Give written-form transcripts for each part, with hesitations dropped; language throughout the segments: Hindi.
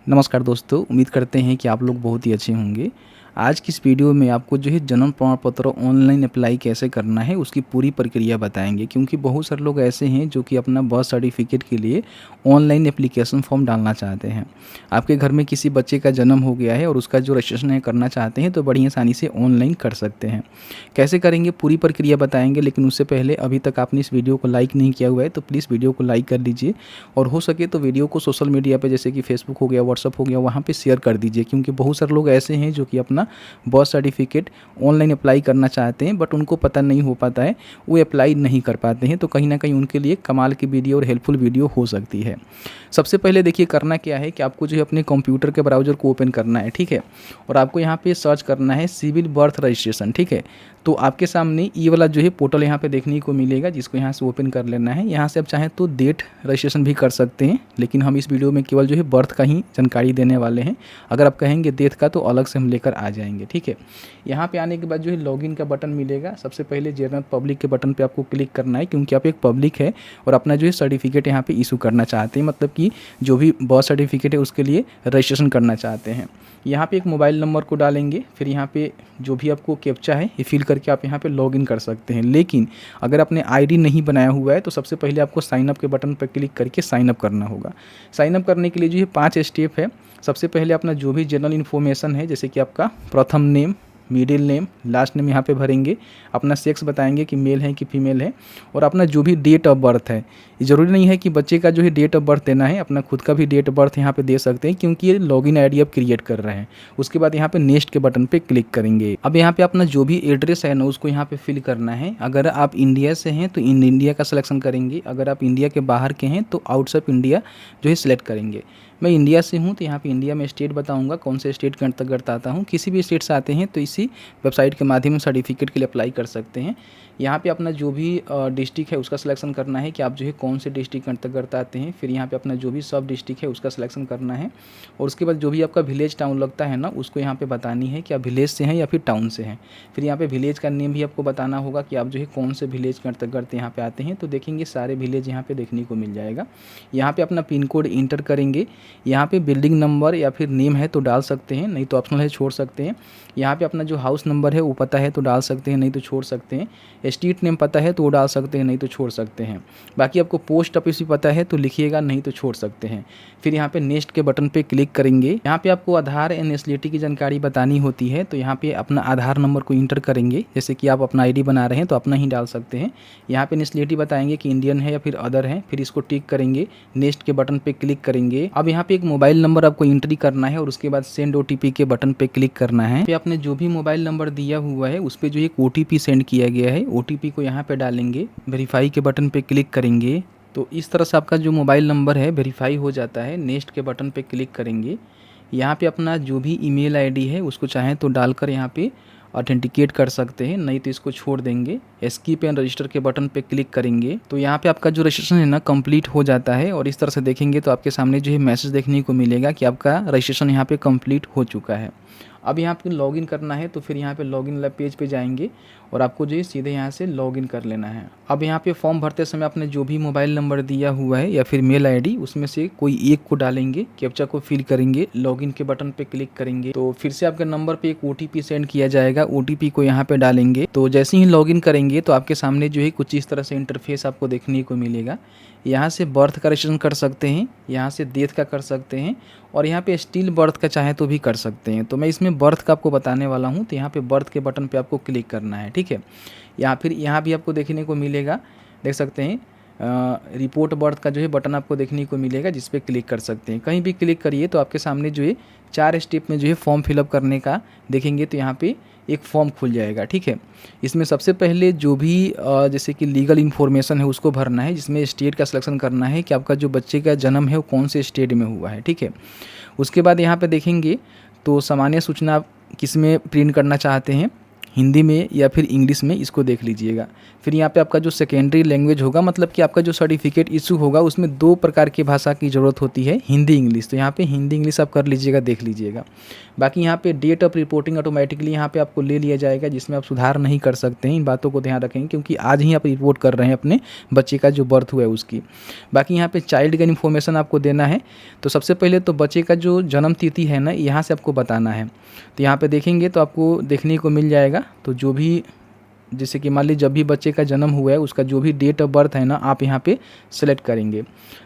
नमस्कार दोस्तों, उम्मीद करते हैं कि आप लोग बहुत ही अच्छे होंगे। आज की इस वीडियो में आपको जो है जन्म प्रमाण पत्र ऑनलाइन अप्लाई कैसे करना है उसकी पूरी प्रक्रिया बताएंगे, क्योंकि बहुत सारे लोग ऐसे हैं जो कि अपना बर्थ सर्टिफिकेट के लिए ऑनलाइन एप्लीकेशन फॉर्म डालना चाहते हैं। आपके घर में किसी बच्चे का जन्म हो गया है और उसका जो रजिस्ट्रेशन है करना चाहते हैं तो बड़ी आसानी से ऑनलाइन कर सकते हैं। कैसे करेंगे पूरी प्रक्रिया बताएंगे, लेकिन उससे पहले अभी तक आपने इस वीडियो को लाइक नहीं किया हुआ है तो प्लीज़ वीडियो को लाइक कर लीजिए और हो सके तो वीडियो को सोशल मीडिया पे जैसे कि फेसबुक हो गया, व्हाट्सअप हो गया, वहाँ पे शेयर कर दीजिए, क्योंकि बहुत सारे लोग ऐसे हैं जो कि अपना बर्थ सर्टिफिकेट ऑनलाइन अप्लाई करना चाहते हैं बट उनको पता नहीं हो पाता है, वो अप्लाई नहीं कर पाते हैं। तो कहीं ना कहीं उनके लिए कमाल की वीडियो और हेल्पफुल वीडियो हो सकती है। सबसे पहले देखिए करना क्या है कि आपको जो है अपने कंप्यूटर के ब्राउज़र को ओपन करना है, ठीक है, और आपको यहाँ पे सर्च करना है सिविल बर्थ रजिस्ट्रेशन, ठीक है। तो आपके सामने ये वाला जो है पोर्टल यहाँ पे देखने को मिलेगा, जिसको यहाँ से ओपन कर लेना है। यहाँ से आप चाहें तो डेट रजिस्ट्रेशन भी कर सकते हैं, लेकिन हम इस वीडियो में केवल जो है बर्थ का ही जानकारी देने वाले हैं। अगर आप कहेंगे डेट का तो अलग से हम लेकर आ जाएंगे, ठीक है। यहाँ पे आने के बाद जो है लॉगिन का बटन मिलेगा। सबसे पहले जनरल पब्लिक के बटन पे आपको क्लिक करना है, क्योंकि आप एक पब्लिक है और अपना जो है सर्टिफिकेट यहाँ पे इशू करना चाहते हैं, मतलब कि जो भी बर्थ सर्टिफिकेट है उसके लिए रजिस्ट्रेशन करना चाहते हैं। यहाँ पे एक मोबाइल नंबर को डालेंगे, फिर यहाँ पे जो भी आपको कैप्चा है ये फिल करके आप यहाँ पे लॉगिन कर सकते हैं। लेकिन अगर आपने आईडी नहीं बनाया हुआ है तो सबसे पहले आपको साइन अप के बटन पर क्लिक करके साइन अप करना होगा। साइन अप करने के लिए जो है 5 स्टेप है। सबसे पहले अपना जो भी जनरल इन्फॉर्मेशन है, जैसे कि आपका प्रथम name, middle name, last name यहाँ पे भरेंगे। अपना सेक्स बताएंगे कि मेल है कि फीमेल है, और अपना जो भी डेट ऑफ बर्थ है। ये ज़रूरी नहीं है कि बच्चे का जो है डेट ऑफ बर्थ देना है, अपना खुद का भी डेट ऑफ बर्थ यहाँ पे दे सकते हैं, क्योंकि ये लॉगिन आईडी आप क्रिएट कर रहे हैं। उसके बाद यहाँ पे नेक्स्ट के बटन पे क्लिक करेंगे। अब यहाँ पे अपना जो भी एड्रेस है ना उसको यहाँ पे फिल करना है। अगर आप इंडिया से हैं तो इन इंडिया का सिलेक्शन करेंगे, अगर आप इंडिया के बाहर के हैं तो आउटसाइड इंडिया जो है सिलेक्ट करेंगे। मैं इंडिया से हूँ तो यहाँ पे इंडिया में स्टेट बताऊँगा कौन से स्टेट के अंतर्गत आता हूँ। किसी भी स्टेट से आते हैं तो इसी वेबसाइट के माध्यम से सर्टिफिकेट के लिए अप्लाई कर सकते हैं। यहाँ पे अपना जो भी डिस्ट्रिक्ट है उसका सिलेक्शन करना है कि आप जो है कौन से डिस्ट्रिक्ट के अंतर्गत आते हैं। फिर यहाँ पे अपना जो भी सब डिस्ट्रिक्ट है उसका सिलेक्शन करना है, और उसके बाद जो भी आपका विलेज टाउन लगता है ना उसको यहाँ पे बतानी है कि आप विलेज से हैं या फिर टाउन से हैं। फिर यहाँ पे विलेज का नेम भी आपको बताना होगा कि आप जो है कौन से विलेज के अंतर्गत यहाँ पे आते हैं। तो देखेंगे सारे विलेज यहाँ पे देखने को मिल जाएगा। यहाँ पे अपना पिन कोड इंटर करेंगे। यहाँ पे बिल्डिंग नंबर या फिर नेम है तो डाल सकते हैं, नहीं तो ऑप्शनल है छोड़ सकते हैं। यहाँ पे अपना जो हाउस नंबर है वो पता है तो डाल सकते हैं, नहीं तो छोड़ सकते हैं। स्ट्रीट नेम पता है तो वो डाल सकते हैं, नहीं तो छोड़ सकते हैं। बाकी आपको पोस्ट ऑफिस भी पता है तो लिखिएगा, नहीं तो छोड़ सकते हैं। फिर यहाँ पे नेक्स्ट के बटन पे क्लिक करेंगे। यहाँ पे आपको आधार एंड नेशनलिटी की जानकारी बतानी होती है, तो यहाँ पे अपना आधार नंबर को इंटर करेंगे। जैसे कि आप अपना आईडी बना रहे हैं तो अपना ही डाल सकते हैं। यहाँ पे नेशनलिटी बताएंगे कि इंडियन है या फिर अदर है, फिर इसको टिक करेंगे। नेक्स्ट के बटन पे क्लिक करेंगे। अब यहाँ पे एक मोबाइल नंबर आपको एंट्री करना है और उसके बाद सेंड ओटीपी के बटन पे क्लिक करना है। आपने जो भी मोबाइल नंबर दिया हुआ है उस पर जो एक ओटीपी सेंड किया गया है, ओटीपी को यहाँ पे डालेंगे। वेरीफाई के बटन पे क्लिक करेंगे तो इस तरह से आपका जो मोबाइल नंबर है वेरीफाई हो जाता है। नेक्स्ट के बटन पे क्लिक करेंगे। यहाँ पे अपना जो भी ईमेल आईडी है उसको चाहें तो डालकर यहाँ पे ऑथेंटिकेट कर सकते हैं, नहीं तो इसको छोड़ देंगे। स्किप एंड रजिस्टर के बटन पे क्लिक करेंगे तो यहाँ पे आपका जो रजिस्ट्रेशन है ना कंप्लीट हो जाता है, और इस तरह से देखेंगे तो आपके सामने जो है मैसेज देखने को मिलेगा कि आपका रजिस्ट्रेशन यहाँ पे कंप्लीट हो चुका है। अब यहाँ पे लॉगिन करना है तो फिर यहाँ पे लॉगिन वाला पेज पे जाएंगे और आपको जो है सीधे यहाँ से लॉगिन कर लेना है। अब यहाँ पे फॉर्म भरते समय आपने जो भी मोबाइल नंबर दिया हुआ है या फिर मेल आईडी उसमें से कोई एक को डालेंगे, कैप्चा को फिल करेंगे, लॉगिन के बटन पे क्लिक करेंगे तो फिर से आपके नंबर पे एक ओटीपी सेंड किया जाएगा। ओटीपी को यहाँ पे डालेंगे तो जैसे ही लॉगिन करेंगे तो आपके सामने जो है कुछ इस तरह से इंटरफेस आपको देखने को मिलेगा। यहाँ से बर्थ का रजिस्ट्रेशन कर सकते हैं, यहाँ से डेथ का कर सकते हैं, और यहाँ पे स्टिल बर्थ का चाहे तो भी कर सकते हैं। तो मैं इसमें बर्थ का आपको बताने वाला हूँ, तो यहाँ पे बर्थ के बटन पे आपको क्लिक करना है, ठीक है। यहाँ भी आपको देखने को मिलेगा, देख सकते हैं रिपोर्ट बर्थ का जो है बटन आपको देखने को मिलेगा, जिस पे क्लिक कर सकते हैं। कहीं भी क्लिक करिए तो आपके सामने जो है 4 स्टेप में जो है फॉर्म फिलअप करने का देखेंगे तो यहाँ पे एक फॉर्म खुल जाएगा, ठीक है। इसमें सबसे पहले जो भी जैसे कि लीगल इन्फॉर्मेशन है उसको भरना है, जिसमें स्टेट का सिलेक्शन करना है कि आपका जो बच्चे का जन्म है वो कौन से स्टेट में हुआ है, ठीक है। उसके बाद यहाँ पे देखेंगे तो सामान्य सूचना किस में प्रिंट करना चाहते हैं, हिंदी में या फिर इंग्लिश में, इसको देख लीजिएगा। फिर यहाँ पे आपका जो सेकेंडरी लैंग्वेज होगा, मतलब कि आपका जो सर्टिफिकेट इशू होगा उसमें 2 प्रकार की भाषा की ज़रूरत होती है, हिंदी इंग्लिश। तो यहाँ पे हिंदी इंग्लिश आप कर लीजिएगा, देख लीजिएगा। बाकी यहाँ पे डेट ऑफ रिपोर्टिंग ऑटोमेटिकली यहाँ पे आपको ले लिया जाएगा, जिसमें आप सुधार नहीं कर सकते हैं। इन बातों को ध्यान रखेंगे क्योंकि आज ही आप रिपोर्ट कर रहे हैं अपने बच्चे का जो बर्थ हुआ है उसकी। बाकी यहाँ पे चाइल्ड का इन्फॉर्मेशन आपको देना है। तो सबसे पहले तो बच्चे का जो जन्म तिथि है ना, यहाँ से आपको बताना है। तो यहाँ पे देखेंगे तो आपको देखने को मिल जाएगा। तो जो भी, जैसे कि मान लीजिए जब भी बच्चे का जन्म हुआ है उसका जो भी डेट ऑफ बर्थ है ना, आप यहाँ पे सेलेक्ट करेंगे।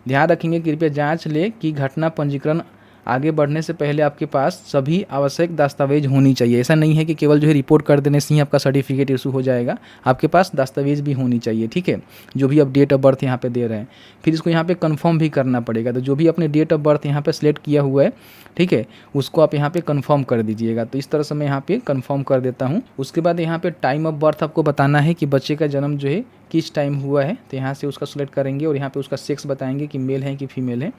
ध्यान रखेंगे, कृपया जांच ले कि घटना पंजीकरण आगे बढ़ने से पहले आपके पास सभी आवश्यक दस्तावेज होनी चाहिए। ऐसा नहीं है कि केवल जो है रिपोर्ट कर देने से ही आपका सर्टिफिकेट इशू हो जाएगा, आपके पास दस्तावेज भी होनी चाहिए, ठीक है, जो भी आप डेट ऑफ बर्थ यहाँ पे दे रहे हैं। फिर इसको यहाँ पे कंफर्म भी करना पड़ेगा। तो जो भी अपने डेट ऑफ बर्थ यहाँ पे सिलेक्ट किया हुआ है, ठीक है, उसको आप यहाँ पे कंफर्म कर दीजिएगा। तो इस तरह से मैं यहाँ पे कंफर्म कर देता हूँ। उसके बाद यहाँ पे टाइम ऑफ बर्थ आपको बताना है कि बच्चे का जन्म जो है किस टाइम हुआ है। तो यहाँ से उसका सिलेक्ट करेंगे और यहाँ पे उसका सेक्स बताएंगे कि मेल है कि फीमेल है।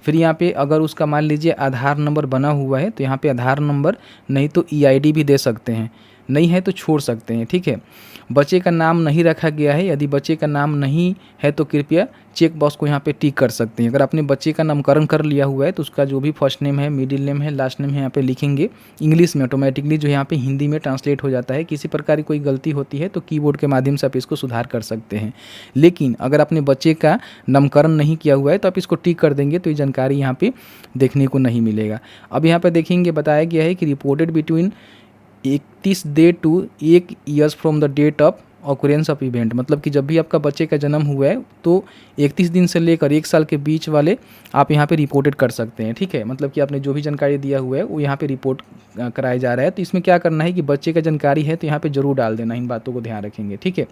फिर यहाँ पे अगर उसका मान लीजिए आधार नंबर बना हुआ है तो यहाँ पे आधार नंबर, नहीं तो EID भी दे सकते हैं, नहीं है तो छोड़ सकते हैं, ठीक है। बच्चे का नाम नहीं रखा गया है, यदि बच्चे का नाम नहीं है तो कृपया चेक बॉक्स को यहाँ पे टिक कर सकते हैं। अगर आपने बच्चे का नामकरण कर लिया हुआ है तो उसका जो भी फर्स्ट नेम है, मिडिल नेम है, लास्ट नेम है, यहाँ पे लिखेंगे इंग्लिश में, ऑटोमेटिकली जो यहाँ पे हिंदी में ट्रांसलेट हो जाता है। किसी प्रकार की कोई गलती होती है तो कीबोर्ड के माध्यम से आप इसको सुधार कर सकते हैं। लेकिन अगर आपने बच्चे का नामकरण नहीं किया हुआ है तो आप इसको टिक कर देंगे तो ये जानकारी यहाँ पे देखने को नहीं मिलेगा। अब यहाँ पे देखेंगे बताया गया है कि reported between 31 day to 1 years from the date of occurrence of event, मतलब कि जब भी आपका बच्चे का जन्म हुआ है तो 31 दिन से लेकर 1 साल के बीच वाले आप यहाँ पे रिपोर्टेड कर सकते हैं, ठीक है। मतलब कि आपने जो भी जानकारी दिया हुआ है वो यहाँ पे रिपोर्ट कराया जा रहा है। तो इसमें क्या करना है कि बच्चे का जानकारी है तो यहाँ पे जरूर डाल देना, इन बातों को ध्यान रखेंगे, ठीक है।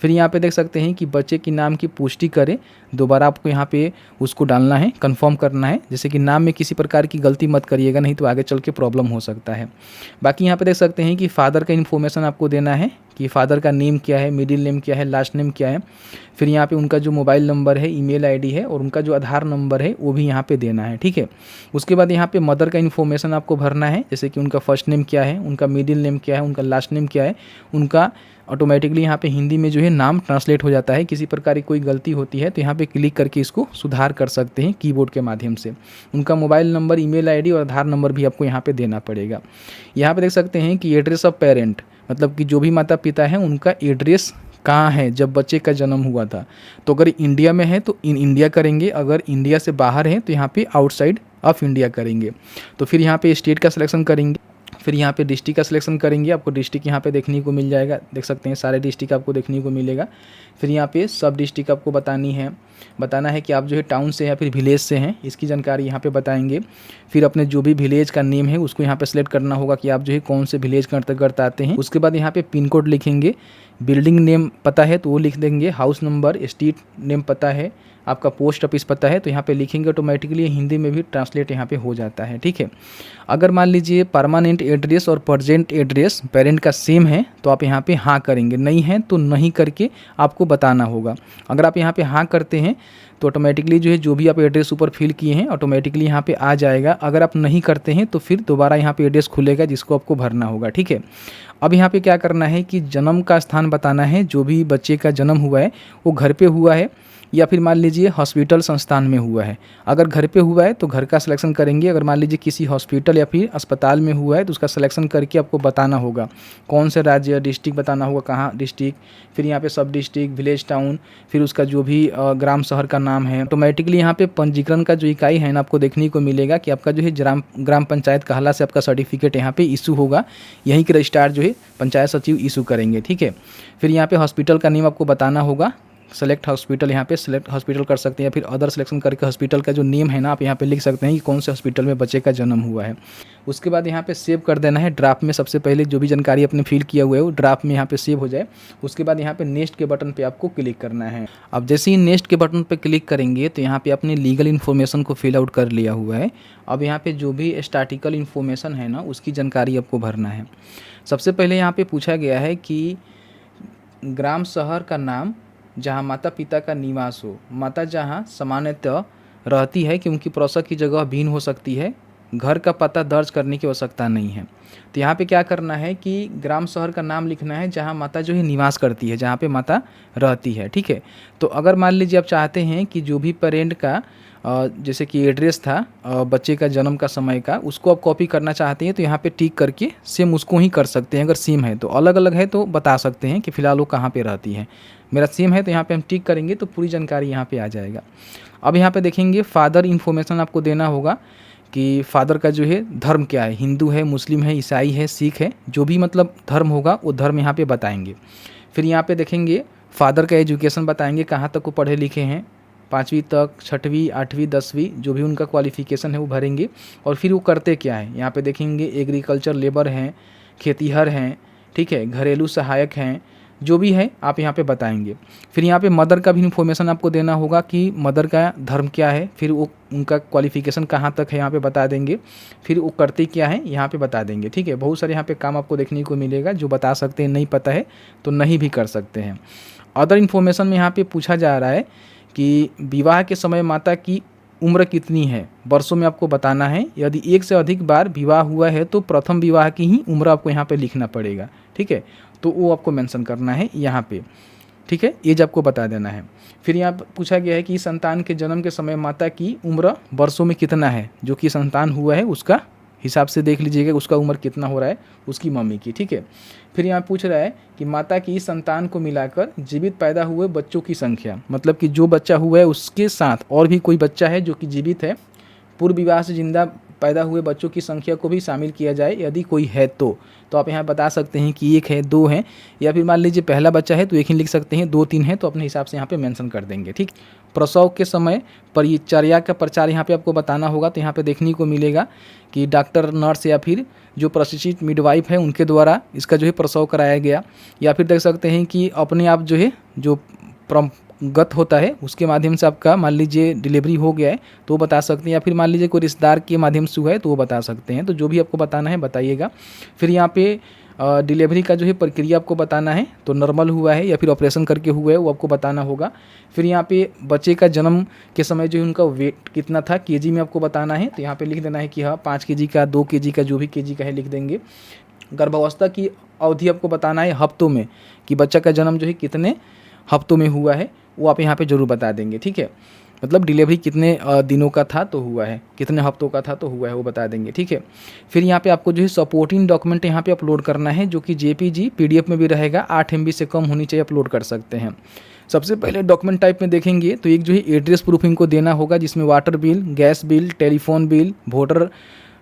फिर यहाँ पे देख सकते हैं कि बच्चे के नाम की पुष्टि करें, दोबारा आपको यहाँ पे उसको डालना है, कन्फर्म करना है। जैसे कि नाम में किसी प्रकार की गलती मत करिएगा, नहीं तो आगे चल के प्रॉब्लम हो सकता है। बाकी यहाँ पे देख सकते हैं कि फादर का इन्फॉर्मेशन आपको देना है कि फादर का नेम क्या है, मिडिल नेम क्या है, लास्ट नेम क्या है। फिर यहाँ पे उनका जो मोबाइल नंबर है, ईमेल आईडी है और उनका जो आधार नंबर है वो भी यहाँ पे देना है, ठीक है। उसके बाद यहाँ पे मदर का इन्फॉर्मेशन आपको भरना है, जैसे कि उनका फर्स्ट नेम क्या है, उनका मिडिल नेम क्या है, उनका लास्ट नेम क्या है। उनका ऑटोमेटिकली यहाँ पे हिंदी में जो है नाम ट्रांसलेट हो जाता है। किसी प्रकार की कोई गलती होती है तो यहाँ पे क्लिक करके इसको सुधार कर सकते हैं कीबोर्ड के माध्यम से। उनका मोबाइल नंबर, ईमेल आईडी और आधार नंबर भी आपको यहाँ पे देना पड़ेगा। यहाँ पे देख सकते हैं कि एड्रेस ऑफ पेरेंट, मतलब कि जो भी माता पिता हैं उनका एड्रेस कहाँ है जब बच्चे का जन्म हुआ था। तो अगर इंडिया में है तो इन इंडिया करेंगे, अगर इंडिया से बाहर है तो यहाँ पे आउटसाइड ऑफ इंडिया करेंगे। तो फिर यहाँ पे स्टेट का सिलेक्शन करेंगे, फिर यहाँ पे डिस्ट्रिक्ट का सिलेक्शन करेंगे। आपको डिस्ट्रिक्ट यहाँ पे देखने को मिल जाएगा, देख सकते हैं सारे डिस्ट्रिक्ट आपको देखने को मिलेगा। फिर यहाँ पे सब डिस्ट्रिक्ट आपको बताना है कि आप जो है टाउन से या फिर विलेज से हैं, इसकी जानकारी यहाँ पे बताएंगे। फिर अपने जो भी विलेज का नेम है उसको यहाँ पे सिलेक्ट करना होगा कि आप जो है कौन से विलेज के अंतर्गत आते हैं। उसके बाद यहाँ पे पिन कोड लिखेंगे, बिल्डिंग नेम पता है तो वो लिख देंगे, हाउस नंबर, स्ट्रीट नेम पता है, आपका पोस्ट ऑफिस पता है तो यहाँ पे लिखेंगे, ऑटोमेटिकली हिंदी में भी ट्रांसलेट यहाँ पे हो जाता है, ठीक है। अगर मान लीजिए परमानेंट एड्रेस और प्रेजेंट एड्रेस पेरेंट का सेम है तो आप यहाँ पे हाँ करेंगे, नहीं है तो नहीं करके आपको बताना होगा। अगर आप यहाँ पे हाँ करते हैं तो ऑटोमेटिकली जो है जो भी आप एड्रेस ऊपर फिल किए हैं ऑटोमेटिकली यहाँ पे आ जाएगा। अगर आप नहीं करते हैं तो फिर दोबारा यहाँ पे एड्रेस खुलेगा जिसको आपको भरना होगा, ठीक है। अब यहाँ पे क्या करना है कि जन्म का स्थान बताना है, जो भी बच्चे का जन्म हुआ है वो घर पे हुआ है या फिर मान लीजिए हॉस्पिटल संस्थान में हुआ है। अगर घर पे हुआ है तो घर का सिलेक्शन करेंगे, अगर मान लीजिए किसी हॉस्पिटल या फिर अस्पताल में हुआ है तो उसका सिलेक्शन करके आपको बताना होगा कौन से राज्य, डिस्ट्रिक्ट बताना होगा कहाँ डिस्ट्रिक्ट, फिर यहाँ पे सब डिस्ट्रिक्ट, विलेज, टाउन, फिर उसका जो भी ग्राम शहर का नाम है। ऑटोमेटिकली यहाँ पे पंजीकरण का जो इकाई है ना आपको देखने को मिलेगा कि आपका जो है ग्राम पंचायत कहला से आपका सर्टिफिकेट यहाँ पे इशू होगा, यहीं के रजिस्ट्रार जो है पंचायत सचिव इशू करेंगे, ठीक है। फिर यहाँ पे हॉस्पिटल का नेम आपको बताना होगा, सेलेक्ट हॉस्पिटल, यहाँ पे सेलेक्ट हॉस्पिटल कर सकते हैं, फिर अदर सिलेक्शन करके हॉस्पिटल का जो नेम है ना आप यहाँ पे लिख सकते हैं कि कौन से हॉस्पिटल में बच्चे का जन्म हुआ है। उसके बाद यहाँ पे सेव कर देना है ड्राफ्ट में, सबसे पहले जो भी जानकारी आपने फिल किया हुआ है वो ड्राफ्ट में यहाँ पे सेव हो जाए। उसके बाद यहाँ पे नेक्स्ट के बटन पे आपको क्लिक करना है। अब जैसे ही नेक्स्ट के बटन पे क्लिक करेंगे तो यहाँ पे अपने लीगल इन्फॉर्मेशन को फिल आउट कर लिया हुआ है। अब यहाँ पे जो भी स्टैटिकल इन्फॉर्मेशन है ना उसकी जानकारी आपको भरना है। सबसे पहले यहाँ पे पूछा गया है कि ग्राम शहर का नाम जहाँ माता पिता का निवास हो, माता जहाँ सामान्यतः रहती है क्योंकि प्रसव की जगह भिन्न हो सकती है, घर का पता दर्ज करने की आवश्यकता नहीं है। तो यहाँ पे क्या करना है कि ग्राम शहर का नाम लिखना है जहाँ माता जो है निवास करती है, जहाँ पे माता रहती है, ठीक है। तो अगर मान लीजिए आप चाहते हैं कि जो भी पेरेंट का जैसे कि एड्रेस था बच्चे का जन्म का समय का, उसको आप कॉपी करना चाहते हैं तो यहाँ पे टिक करके सेम उसको ही कर सकते हैं। अगर सेम है तो, अलग अलग है तो बता सकते हैं कि फ़िलहाल वो कहाँ पे रहती है। मेरा सेम है तो यहाँ पे हम टिक करेंगे तो पूरी जानकारी यहाँ पे आ जाएगा। अब यहाँ पे देखेंगे फादर इन्फॉर्मेशन आपको देना होगा कि फादर का जो है धर्म क्या है, हिंदू है, मुस्लिम है, ईसाई है, सिख है, जो भी मतलब धर्म होगा वो धर्म यहाँ पे बताएंगे। फिर यहाँ पे देखेंगे फादर का एजुकेशन बताएंगे, कहाँ तक वो पढ़े लिखे हैं, 5वीं तक, 6वीं, 8वीं, 10वीं, जो भी उनका क्वालिफिकेशन है वो भरेंगे। और फिर वो करते क्या है, यहाँ पे देखेंगे एग्रीकल्चर लेबर हैं, खेतीहर हैं, ठीक है, घरेलू सहायक हैं, जो भी है आप यहाँ पे बताएंगे। फिर यहाँ पे मदर का भी इन्फॉर्मेशन आपको देना होगा कि मदर का धर्म क्या है, फिर वो उनका क्वालिफिकेशन कहाँ तक है यहाँ पे बता देंगे, फिर वो करते क्या है यहाँ पे बता देंगे, ठीक है। बहुत सारे यहाँ पे काम आपको देखने को मिलेगा जो बता सकते हैं, नहीं पता है तो नहीं भी कर सकते हैं। अदर इन्फॉर्मेशन में यहाँ पे पूछा जा रहा है कि विवाह के समय माता की उम्र कितनी है, वर्षों में आपको बताना है। यदि एक से अधिक बार विवाह हुआ है तो प्रथम विवाह की ही उम्र आपको यहाँ पे लिखना पड़ेगा, ठीक है। तो वो आपको मेंशन करना है यहाँ पे, ठीक है, एज आपको बता देना है। फिर यहाँ पूछा गया है कि संतान के जन्म के समय माता की उम्र वर्षों में कितना है, जो कि संतान हुआ है उसका हिसाब से देख लीजिएगा उसका उम्र कितना हो रहा है उसकी मम्मी की, ठीक है। फिर यहाँ पूछ रहा है कि माता की संतान को मिलाकर जीवित पैदा हुए बच्चों की संख्या, मतलब कि जो बच्चा हुआ है उसके साथ और भी कोई बच्चा है जो कि जीवित है, पूर्व विवाह से जिंदा पैदा हुए बच्चों की संख्या को भी शामिल किया जाए यदि कोई है तो आप यहाँ बता सकते हैं कि 1 है, 2 है, या फिर मान लीजिए पहला बच्चा है तो 1 ही लिख सकते हैं, 2, 3 है तो अपने हिसाब से यहाँ पे मेंशन कर देंगे, ठीक। प्रसव के समय परिचर्या का प्रचार यहाँ पे आपको बताना होगा। तो यहाँ पे देखने को मिलेगा कि डॉक्टर, नर्स या फिर जो प्रशिक्षित मिडवाइफ है उनके द्वारा इसका जो है प्रसव कराया गया, या फिर देख सकते हैं कि अपने आप जो है जो गत होता है उसके माध्यम से आपका मान लीजिए डिलीवरी हो गया है तो वो बता सकते हैं, या फिर मान लीजिए कोई रिश्तेदार के माध्यम से हुआ है तो वो बता सकते हैं। तो जो भी आपको बताना है बताइएगा। फिर यहाँ पे डिलीवरी का जो है प्रक्रिया आपको बताना है, तो नॉर्मल हुआ है या फिर ऑपरेशन करके हुआ है वो आपको बताना होगा। फिर यहाँ पे बच्चे का जन्म के समय जो है उनका वेट कितना था केजी में आपको बताना है, तो यहाँ पे लिख देना है कि हाँ 5 केजी का, 2 केजी का, जो भी केजी का है लिख देंगे। गर्भावस्था की अवधि आपको बताना है हफ्तों में, कि बच्चा का जन्म जो है कितने हफ्तों में हुआ है वो आप यहाँ पे ज़रूर बता देंगे, ठीक है। मतलब डिलीवरी कितने दिनों का था तो हुआ है, कितने हफ्तों का था तो हुआ है, वो बता देंगे, ठीक है। फिर यहाँ पे आपको जो है सपोर्टिंग डॉक्यूमेंट यहाँ पे अपलोड करना है, जो कि JPG PDF में भी रहेगा, 8 MB से कम होनी चाहिए, अपलोड कर सकते हैं। सबसे पहले डॉक्यूमेंट टाइप में देखेंगे तो एक जो है एड्रेस प्रूफ इनको देना होगा, जिसमें water bill, gas bill, telephone bill, voter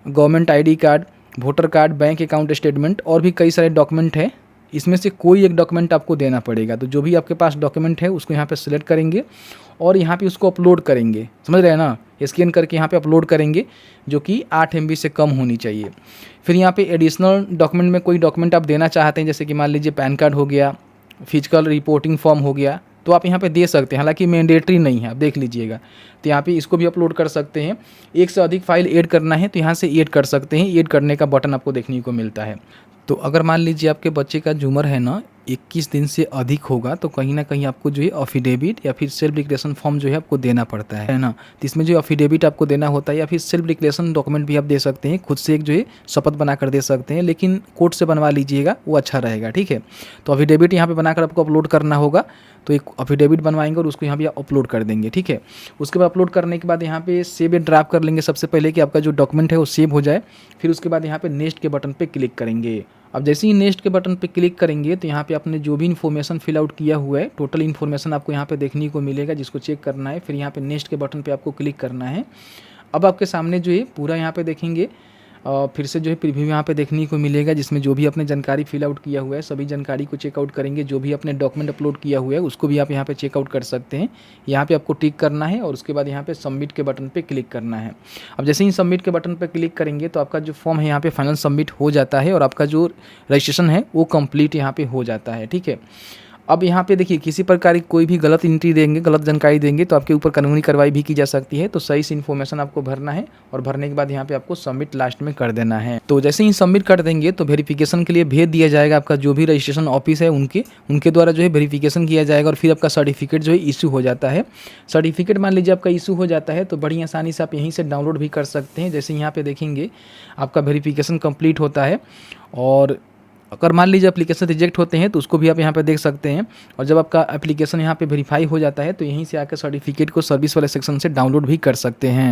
government ID card, voter card, bank account statement और भी कई सारे डॉक्यूमेंट हैं। इसमें से कोई एक डॉक्यूमेंट आपको देना पड़ेगा। तो जो भी आपके पास डॉक्यूमेंट है उसको यहाँ पे सिलेक्ट करेंगे और यहाँ पे उसको अपलोड करेंगे, समझ रहे हैं ना, स्कैन करके यहाँ पे अपलोड करेंगे, जो कि 8 MB से कम होनी चाहिए। फिर यहाँ पे एडिशनल डॉक्यूमेंट में कोई डॉक्यूमेंट आप देना चाहते हैं, जैसे कि मान लीजिए पैन कार्ड हो गया, फिजिकल रिपोर्टिंग फॉर्म हो गया, तो आप यहाँ पे दे सकते हैं, हालांकि मैंडेटरी नहीं है, आप देख लीजिएगा। तो यहाँ पे इसको भी अपलोड कर सकते हैं। एक से अधिक फाइल ऐड करना है तो यहाँ से ऐड कर सकते हैं, ऐड करने का बटन आपको देखने को मिलता है। तो अगर मान लीजिए आपके बच्चे का जो उम्र है ना 21 दिन से अधिक होगा तो कहीं ना कहीं आपको जो है अफिडेविट या फिर सेल्फ डिक्लेरेशन फॉर्म जो है आपको देना पड़ता है ना। तो इसमें जो अफिडेविट आपको देना होता है या फिर सेल्फ डिक्लेरेशन डॉक्यूमेंट भी आप दे सकते हैं, खुद से एक जो है शपथ बना कर दे सकते हैं, लेकिन कोर्ट से बनवा लीजिएगा, वो अच्छा रहेगा, ठीक है। तो अफिडेविट यहाँ पे बनाकर आपको अपलोड करना होगा। तो एक अफिडेविट बनवाएंगे और उसको यहाँ पे अपलोड कर देंगे, ठीक है। उसके बाद अपलोड करने के बाद यहाँ पे सेव एंड ड्राफ्ट कर लेंगे सबसे पहले, कि आपका जो डॉक्यूमेंट है वो सेव हो जाए। फिर उसके बाद यहाँ पे नेक्स्ट के बटन पे क्लिक करेंगे। अब जैसे ही नेक्स्ट के बटन पे क्लिक करेंगे तो यहाँ पे आपने जो भी इन्फॉर्मेशन फिल आउट किया हुआ है, टोटल इन्फॉर्मेशन आपको यहाँ पे देखने को मिलेगा, जिसको चेक करना है। फिर यहाँ पे नेक्स्ट के बटन पे आपको क्लिक करना है। अब आपके सामने जो है पूरा यहाँ पे देखेंगे, फिर से जो है प्रीव्यू यहाँ पे देखने को मिलेगा, जिसमें जो भी आपने जानकारी फिल आउट किया हुआ है सभी जानकारी को चेकआउट करेंगे। जो भी आपने डॉक्यूमेंट अपलोड किया हुआ है उसको भी आप यहाँ पे चेकआउट कर सकते हैं। यहाँ पे आपको टिक करना है और उसके बाद यहाँ पे सबमिट के बटन पे क्लिक करना है। अब जैसे ही सबमिट के बटन पे क्लिक करेंगे तो आपका जो फॉर्म है यहाँ पे फाइनल सबमिट हो जाता है और आपका जो रजिस्ट्रेशन है वो कंप्लीट यहाँ पे हो जाता है, ठीक है। अब यहाँ पे देखिए किसी प्रकार की कोई भी गलत एंट्री देंगे, गलत जानकारी देंगे तो आपके ऊपर कानूनी कार्रवाई भी की जा सकती है। तो सही से इन्फॉर्मेशन आपको भरना है और भरने के बाद यहाँ पे आपको सबमिट लास्ट में कर देना है। तो जैसे ही सबमिट कर देंगे तो वेरिफिकेशन के लिए भेज दिया जाएगा, आपका जो भी रजिस्ट्रेशन ऑफिस है उनके द्वारा जो है वेरिफिकेशन किया जाएगा और फिर आपका सर्टिफिकेट जो है इशू हो जाता है। सर्टिफिकेट मान लीजिए आपका इशू हो जाता है तो बड़ी आसानी से आप यहीं से डाउनलोड भी कर सकते हैं। जैसे यहाँ पे देखेंगे आपका वेरिफिकेशन कंप्लीट होता है और अगर मान लीजिए एप्लीकेशन रिजेक्ट होते हैं तो उसको भी आप यहाँ पे देख सकते हैं। और जब आपका एप्लीकेशन यहाँ पे वेरीफाई हो जाता है तो यहीं से आकर सर्टिफिकेट को सर्विस वाले सेक्शन से डाउनलोड भी कर सकते हैं।